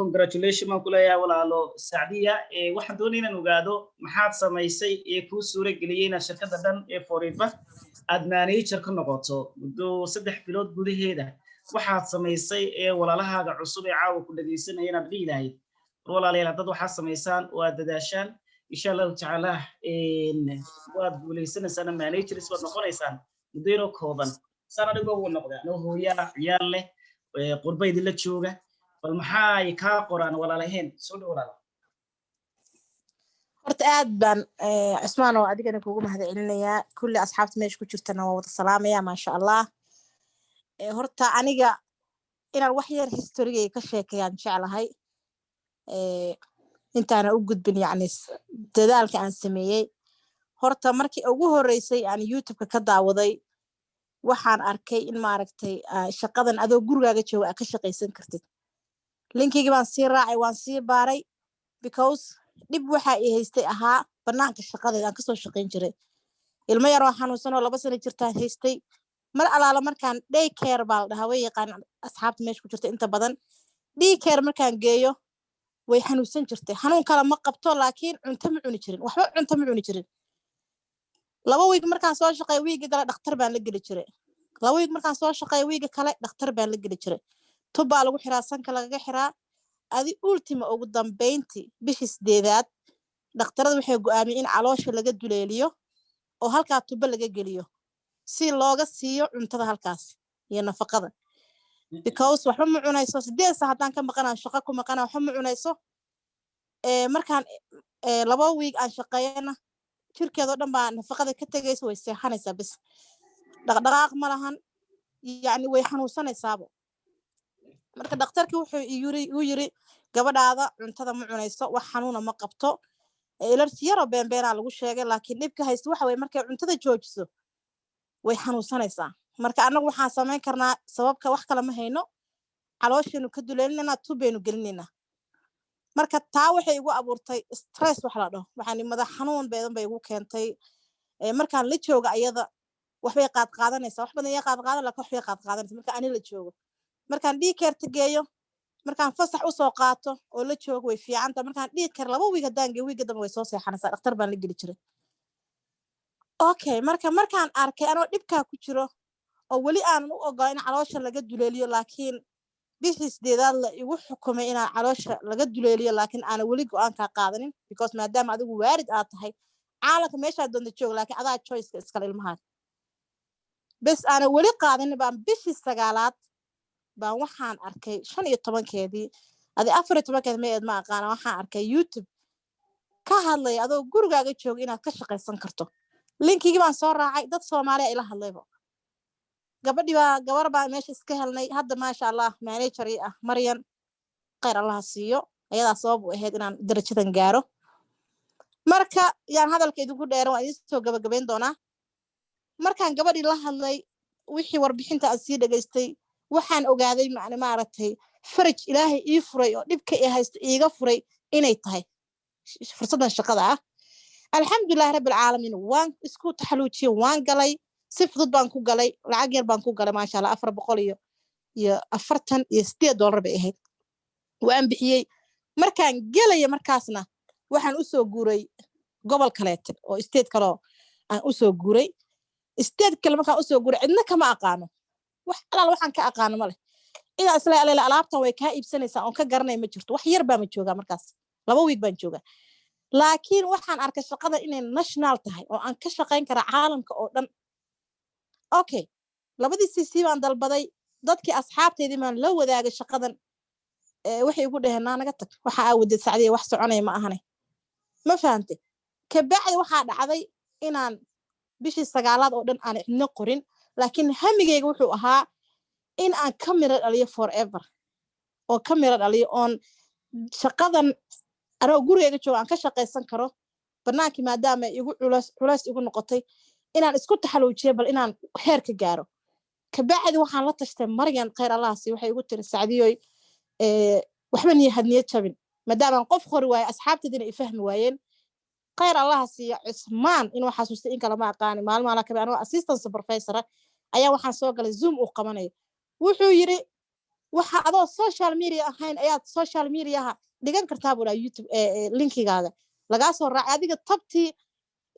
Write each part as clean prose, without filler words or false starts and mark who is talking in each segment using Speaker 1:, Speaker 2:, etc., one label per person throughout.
Speaker 1: congratulations ma kula yaa walaalo Saadiya waxaan doonaynaa inaan ogaado maxaad samaysay kuu suura galiyay inaad shirkadda dhan Forever aad manager ka noqoto muddo 3 bilood gudaheeda waxaad samaysay walaalahaaga cusub caawa ku dhageysanaya inaad leeyahay walaalayaal dad waxa samaysaan waa dadaashaan insha Allah ta'ala waad guuleysanaysaa managers waad noqonaysaan muddo kooban sana dhigo uu noqdaa noo hooya ciyaar leh qurbaydi la jooga bal maxay ka qoraan walaalaheen soo dhawaada
Speaker 2: horta aad baan Cismaan oo adigana kuugu mahadcelinayaa kulli asxaabta meesha ku jirtana waa wada salaamaya ma sha Allah horta aniga inaan wax yar history ka sheekayaan jeclahay intaana u gudbin yacni dadaalka aan sameeyay horta markii ugu horeysay aan YouTube ka daawaday waxaan arkay in maaragtay shaqadan adoo gurigaaga jooga ka shaqaysan kartid linkiga baan sii raacay waan sii baaray because dib waxa ay haystay ahaa banaanka shaqadeeda aan ka soo shaqayn jiray ilmo yar oo xanuunsan oo 2 sano jirtaan haystay mar alaala markaan day care baa dhahaa way yaqaan asxaabta meesha ku jirta inta badan day care markaan geeyo way xanuunsan jirtay xanuun kale ma qabto laakiin cunto ma cuni jirin waxba cunto ma cuni jirin 2 week markaan soo shaqay week kale dhakhtar baan la geli jiray 2 week markaan soo shaqay week kale dhakhtar baan la geli jiray tubaa lagu xiraa sanka laga xiraa adi ultima ugu dambeyntii bishii 8aad dhakhtaradu waxay go'aamiyeen in caloosha laga duleeliyo oo halka tuba laga geliyo si looga siiyo cuntada halkaas iyo nafaqada because waxba ma cunayso 8 saac hadaan ka maqanaa shaqo ku maqanaa waxba ma cunayso markaan 2 week aan shaqeeyana jirkeedo dhan baa nafaqada ka tagayso way seexanaysaa bis dhaqdhaqaaq ma lahan yani way xanuunsanaysaa marka dhakhtarkii wuxuu yiri gabadhaada cuntada ma cunayso wax xanuuna ma qabto ilarti yaro beenbeena lagu sheegay laakiin dibka haysto waxa way markay cuntada joojiso way xanuunsanaysaa marka anagu waxaan sameyn karnaa sababka wax kale ma hayno caloosheenu ka duleelinayna tubeenu gelinayna marka taa waxay igu abuurtay stress wax la dhaho waxaan madax xanuun badan bay igu keentay markaan la joogo ayada waxbay qaad qaadanaysaa wax badan qaad qaadan la waxbay qaad qaadanaysaa marka ani la joogo markaan dhiigkarta geeyo markaan fasax u soo qaato oo la joogo way fiicanta markaan dhiigkar 2 week hadaan geeyo week dambe way soo seexanaysaa dhakhtar baan la geli jiray okay markaan arkay anoo dhibka ku jiro oo wali aan u ogolaan in caloosha laga duleeliyo laakiin bishii 8aad la igu xukumay in caloosha laga duleeliyo laakiin aan wali go'aan ka qaadanin because maadaama adigu waarid aad tahay caalamka meesha doonta joog laakiin adaa choice iska ilmaha bes aan wali qaadanin baan bishii 9aad baan waxaan arkay 15keedii adi 14keed meed ma aqaan waxaan arkay YouTube ka hadlay adoo gurigaaga joog inaad ka shaqaysan karto linkiga baan soo raacay dad Soomaaliya ila hadlayba gabar baa meesha iska helnay hadda ma sha Allah manager ah Maryan khayr Allah siiyo ayada sabab u ahayd inaan darajadan gaaro marka yaan hadalkeedu ku dheer waan soo gabagabeyn doonaa markaan gabadhii la hadlay wixii warbixinta aan sii dhageystay waxaan ogaaday macna maaragtay faraj ilaahay ii furay oo dhibka ay haysto iiga furay inay tahay fursadan shaqada ah alxamdulillah rabbil caalamiin waan isku taxaluujiyo waan galay si fudud baan ku galay lacag yar baan ku galay ma sha Allah 400 iyo 48 bay ahayd waan bixiyay markaan galay markaasna waxaan u soo guuray gobol kale oo state kale aan u soo guuray state kale markaan u soo guuray cidna kama aqaano wax alaal waxaan ka aqaano ma leh ila isla alaabtan way ka iibsanaysaa oo ka garanay ma jirto wax yar baa ma jooga markaas 2 week baan jooga laakiin waxaan arkay shaqada inay national tahay oo aan ka shaqayn kara caalamka oo dhan okay labadii CC baan dalbaday dadkii asxaabteedii maan la wadaagay shaqadan waxay ugu dhaheen naga tag waxa aawada Saacadiya wax soconay ma ahanay ma fahamtay ka bacdi waxa dhacday inaan bishii 9aad oo dhan aan cidna qorin laakiin hamigeyga wuxuu ahaa in aan camera dhaliyo forever oo camera dhaliyo on shaqadan anoo gurigeyga joogo aan ka shaqaysan karo barnaamijka maadaama igu culays igu noqotay inaan isku taxaluujiyo bal inaan heer ka gaaro ka bacdi waxaan la tashtay Maryan khayr Allah si waxay igu tiri Saacadiyoy waxba niyad jabin maadaama qof qori waay asxaabteedina ay fahmi waayeen khayr Allah si Cismaan inuu xasuustay in kala ma aqaan maalmaha ka baan assistant supervisor ayaa waxaan soo galay Zoom u qabanay wuxuu yiri waxa adoo social media ahayn ayaad social mediaha dhigan kartaa bula YouTube linkigaaga laga soo raacay adiga tabtii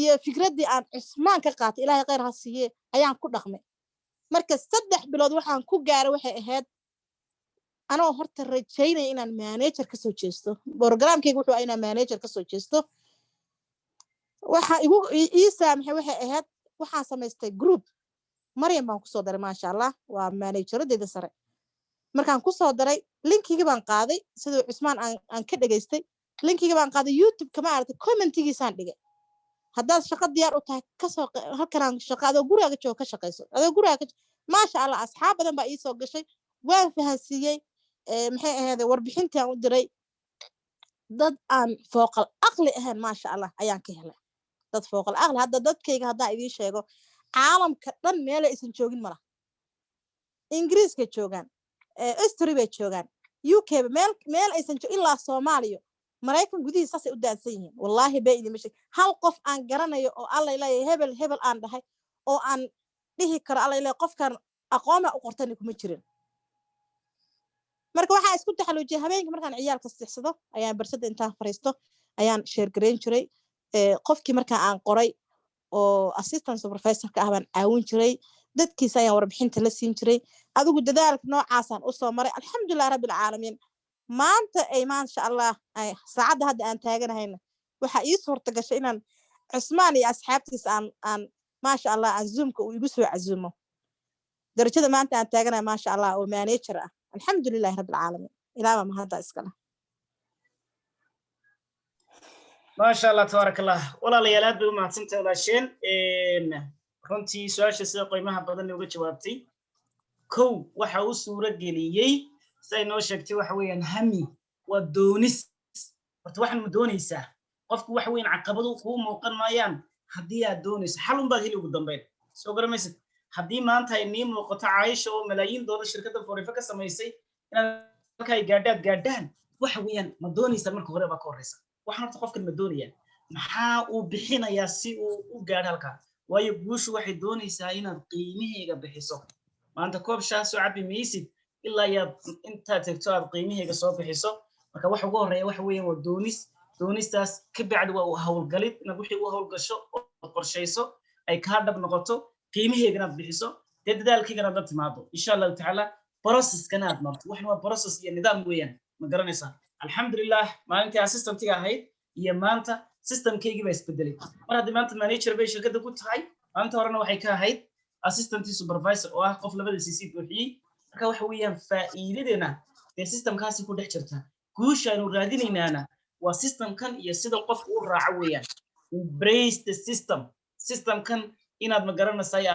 Speaker 2: iyo fikradii aan Cusmaan ka qaatay Ilaahay khayr ha siiye ayaan ku dhaqmay marka 3 bilood waxaan ku gaaray waxay ahayd anoo horta rajaynay inaan manager ka soo jeesto programkaygu wuxuu inaan manager ka soo jeesto waxa igu saamaxay waxay ahayd waxaan samaystay group Maryam baan ku soo daray ma sha Allah waa manageradayda sare markaan ku soo daray linkiga baan qaaday sidoo Cusmaan aan ka dhageystay linkiga baan qaaday YouTube kama aragtay commentigiisaan dhigay haddaad shaqo diyaar u tahay ka soo halkan shaqado guriga joog ka shaqeyso adoo guriga ma sha Allah asxaab badan baa ii soo gashay waan fahansiiyay maxay ahayd warbixintii aan u diray dad aan fooqal aqli ahayn ma sha Allah ayaan ka helay dad fooqal aqli hadda dadkayga hadda idin sheego caalamka dhan meel aysan joogin mala Ingiriiska joogan Australia bay joogan UK meel aysan joogin ilaa Soomaaliya Mareykan gudihiisa saasay u daansan yihiin wallahi bay idin mashay hal qof aan garanayo oo alla ilaahay hebel aan dhahay oo aan dhihi karo alla ilaahay qofkan aqoon u qortay kuma jirin marka waxa isku taxaluujiyay habeenkii markaan ciyaalka sixsado ayaan barsada intaan fariisto ayaan share gareyn jiray qofkii markaan aan qoray oo assistant supervisor ka ahbaan caawin jiray dadkiisa ayaan warbixinta la siin jiray adigu dadaalka noocaasaan u soo maray alxamdulillah rabbil caalamiin maanta ay ma sha Allah ay saacada hadda aan taaganahayna waxa ii suurta gashay inaan Cusmaan iyo asxaabtiisa aan ma sha Allah aan zoomka uu igu soo casuumo darajada maanta aan taaganahay ma sha Allah oo manager ah alxamdulillah rabbil caalamiin ilaaha ma hadda iskala
Speaker 1: ما شاء الله تبارك الله والله ليالات بما تنتهي الاشين runtii su'aasha sida qiimaha badan uga jawaabtay waxa uu suura geliyay say noo sheegtay waxa weeyaan hami waa doonis horta waxaan ma doonaysaa qofku waxa weeyaan caqabado ku muuqan maayaan hadii aad doonayso xal un baad heli ugu dambeyn soo garamaysid hadii maanta ay nii muuqato Caaisha oo malaayiin doolar shirkadda Forever ka samaysay inaad halka ay gaadhaan waxa weeyaan ma doonaysaa marka hore ba ka horeysa waxaan horta qofkan ma doonaya maxaa uu bixinayaa si uu u gaadho halka waayo guushu waxay doonaysaa inaad qiimaheega bixiso maanta koob shaah soo cabi maysid ilaa yaad inta tagto aad qiimaheega soo bixiso marka waxa ugu horeeya waxa weeyaan waa doonistaas ka bacdi waa hawlgalid inaad wixii u hawlgasho oo qorshayso ay ka dhab noqoto qiimaheegana bixiso dadaalkeegana la timaado insha Allah ta'ala process-kana aad marto waxna waa process iyo nidaam weeyaan ma garanaysaa alxamdulillah maalintii assistant-iga ahayd iyo maanta system-keygii baa isbedelay mar haddii maanta manager bay shirkadda ku tahay maanta horena waxay ka ahayd assistant supervisor oo ah qof labada CC buuxiyay marka waxa weeyaan faa'iidadeena ee system-kaasi ku dhex jirta guusha aynu raadinaynaana waa system-kan iyo sida qofku u raaco weeyaan embrace the system-kan inaad ma garanaysaa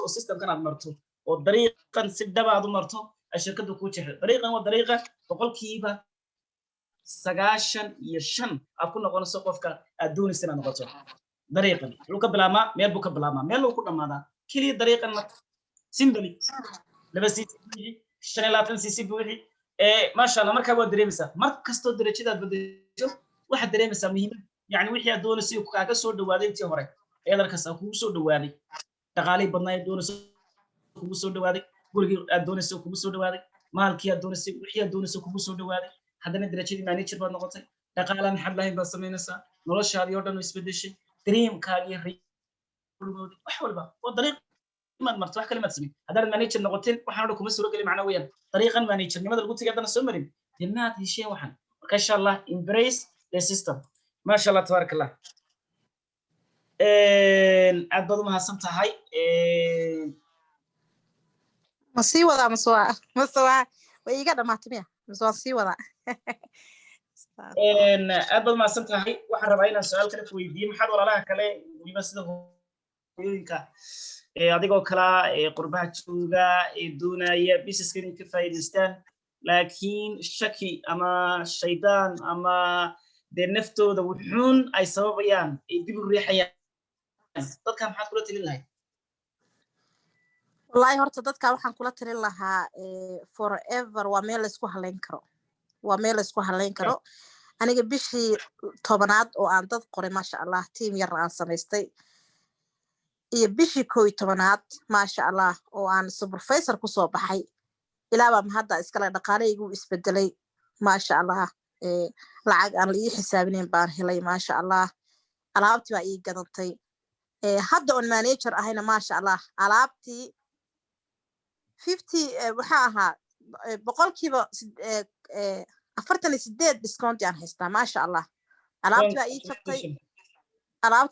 Speaker 1: oo system-kan aad marto oo dariiqan si dhab aad u marto ay shirkaddu ku jirto dariiqan waa dariiqa boqolkiiba 95 aad ku noqonayso qofka aad doonayso inaad noqoto dariiqan wuxuu ka bilaabmaa meel buu ka bilaabmaa meel uu ku dhamaadaa kaliya dariiqan simply laba cc 25 cc buuxi ما شاء الله marka waa dareemaysaa mar kasto darajadaad badasho waxa dareemaysaa muhiimad yani wixii aad doonayso kaaga soo dhawaaday intii hore eelarkaas kugu soo dhawaaday dhaqaalay badnaa doonayso kugu soo dhawaaday gurigii aad doonayso kugu soo dhawaaday maalkii aad doonayso wixii aad doonayso kugu soo dhawaaday haddana darajadii manager baad noqotay dhaqaalan xad lahayn baad samaynaysaa noloshaadii oo dhan way isbedeshay dreamkaagii riyadii wax walba waa dariiq ما مرت واحد كلمة سمين هذا المانيجر نقطتين وحنا لكم مسؤول كلمة معنويا طريقا مانيجر لماذا قلت قدرنا سمرين جنات هي شيء واحد ما شاء الله embrace the system ما شاء الله تبارك الله أبدو ما سمت هاي
Speaker 2: مسيوة مسوا ويجا ما تمية مسوا سيوة
Speaker 1: أبدو ما سمت هاي واحد ربعين سؤال كده في ويدي محد ولا لا كله ويبس ده ينكا adigoo kala qurbaha jooga doonaya business inay ka faa'iideystaan laakiin shaki ama shaydaan ama naftooda wuxuun ay sababayaan dib u riixayaan dadka maxaad kula talin lahayd
Speaker 2: wallahi horta dadka waxaan kula talin lahaa forever waa meel la isku haleyn karo aniga bishii 10aad oo aan dad qoray ma sha Allah team yar aan samaystay iyo bishii 11aad ma sha Allah oo aan supervisor ku soo baxay ilaa baa hadda iskala dhaqaaleygu isbedelay maasha Allah lacag aan la ii xisaabinayn baan helay maasha Allah alaabtii baa ii gadantay hadda on manager ahayna maasha Allah alaabtii 50 waxa ahaa boqolkiiba 48 discount aan haystaa maasha Allah alaabtii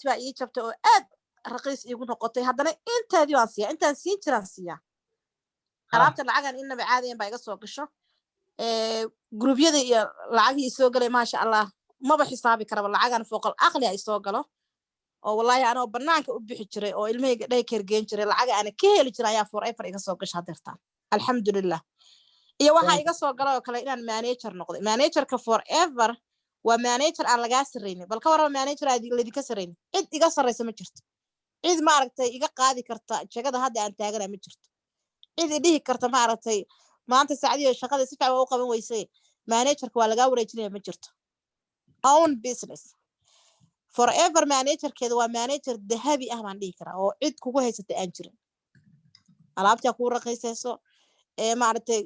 Speaker 2: baa ii jabtay oo aad raqiis iigu noqotay haddana intaadii waan siiyaa intaan siin jiraan siiyaa alaabta lacagan inaba caadiyan baa iga soo gasho gruubyada iyo lacagii soo galay maasha Allah maba xisaabi karaba lacagan fooqal aqli ay soo galo oo wallahi anoo banaanka u bixi jiray oo ilmahayga daycare geen jiray lacaga aan ka heli jiray ayaa forever iga soo gashay hadeertaan alxamdulillah iyo waxa iga soo galay oo kale inaan manager noqday managerka forever waa manager aan laga sareynin balka warama manager aad idinka sareynin cid iga sareysa ma jirto cid ma aragtay iga qaadi karta jagada hadda aan taagana ma jirto cid dhihi karta ma aragtay maanta saacadiyo shaqada si fiican u qaban weysay managerka waa laga wareejinaya ma jirto own business forever managerkeeda waa manager dahabi ah baan dhihi karaa oo cid kugu haysata aan jirin alaabta ku raqiisayso ma aragtay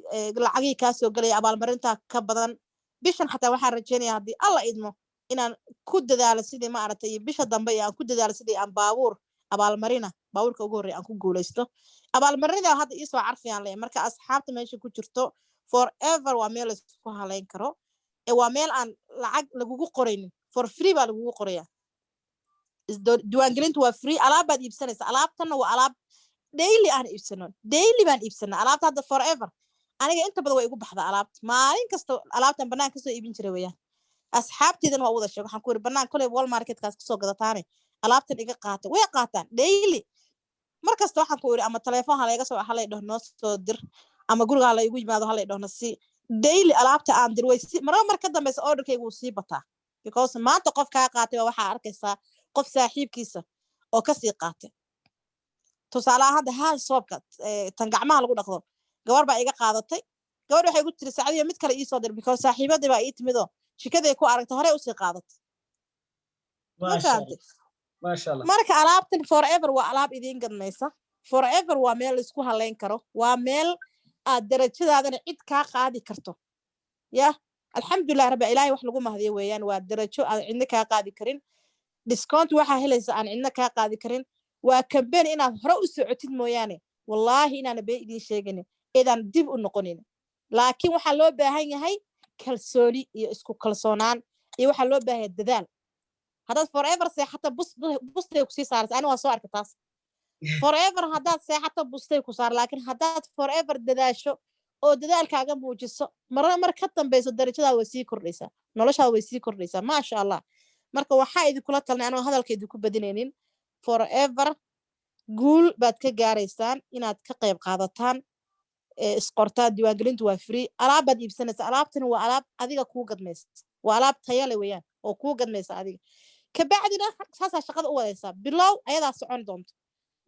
Speaker 2: lacagii ka soo galay abaalmarinta ka badan bishan xataa waxaan rajeynayaa hadii alla idmo inaan ku dadaalo sidii ma aragtay bisha dambe aan ku dadaalo sidii aan abaalmarina baabuurka ugu horeeyay aan ku guuleysto abaalmarinada hadda ii soo carfiyaan leeyahay marka asxaabta meesha ku jirto forever waa meel isku haleyn karo waa meel aan lacag lagugu qoraynin for free baa lagugu qorayaa diiwaangelintu waa free alaab baad iibsanaysa alaabtana waa alaab daily aan iibsano daily baan iibsanaa alaabta hadda forever aniga inta badan way igu baxdaa alaabta maalin kasta alaabtan banaan ka soo iibin jiray weeyaan asxaabtiidan waa wada sheeg waxaan ku yiri banaan kale wall marketkaas ka soo gadataane alaabtan iga qaata way qaataan daily markasta waxaan ku yiri ama telefoon hala iga soo halay dhahno soo dir ama guriga hala igu yimaado hala dhahno si daily alaabta aan dir way si mar ka dambaysa orderkaygu sii bataa because maanta qof ka qaatay waxa arkaysaa qof saaxiibkiisa oo ka sii qaatay tusaalaha hadda hal soobka tan gacmaha lagu dhaqdo gabar baa iga qaadatay gabar waxay igu tiri saacadiyo mid kale ii soo dir because saaxiibadii baa ii timido shikaday ku aragtay hore u sii qaadatay
Speaker 1: maasha Allah
Speaker 2: marka alaabtan forever waa alaab idin gadmaysa forever waa meel isku haleyn karo waa meel aad darajadaadana cid ka qaadi karto ya alxamdulillah rabbi ilaahay wax lagu mahdiyo weeyaan waa darajo aan cidna ka qaadi karin discount waxa helaysa aan cidna ka qaadi karin waa campaign inaad hore u socotid mooyaane wallahi inaan baa idin sheegin idan dib u noqonin laakiin waxa loo baahan yahay kalsooni iyo isku kalsoonaan iyo waxa loo baahan yahay dadaal hadaad forever seexata bustay ku sii saaraysa ani waa soo arkay taas forever hadaad seexata bustay ku saar laakiin hadaad forever dadaasho oo dadaalkaaga muujiso mar ka dambayso darajada way sii kordhaysaa noloshaada way sii kordhaysaa ma sha Allah marka waxa idin kula talnay anoo hadalkeedu ku badinaynin forever guul baad ka gaaraysaan inaad ka qayb qaadataan isqortaa diiwaangelintu waa free alaabaad iibsanaysa alaabtana waa alaab adiga kuu gadmaysa waa alaab tayo leh weeyaan oo kuu gadmaysa adiga ka bacdina saasa shaqada u wadaysaa bilow ayadaa socon doonto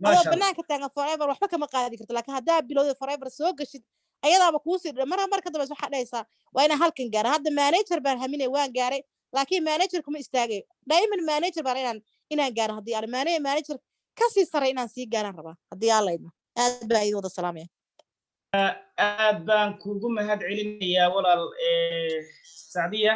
Speaker 2: adoo banaanka taagan forever waxba kama qaadi karto laakiin haddaa bilowda forever soo gashid ayadaaba kuu sii mar ka dambaysa waxaa dhahaysaa waa inaan halkan gaara hadda manager baan haminay waan gaaray laakiin manager kuma istaagay diamond manager baan inaan gaaro haddii aan manager kasii saray inaan sii gaaran rabaa haddii aan laydmo aad baa idin wada salaamaya
Speaker 1: aad baan kugu mahad celinayaa walaal Saadiya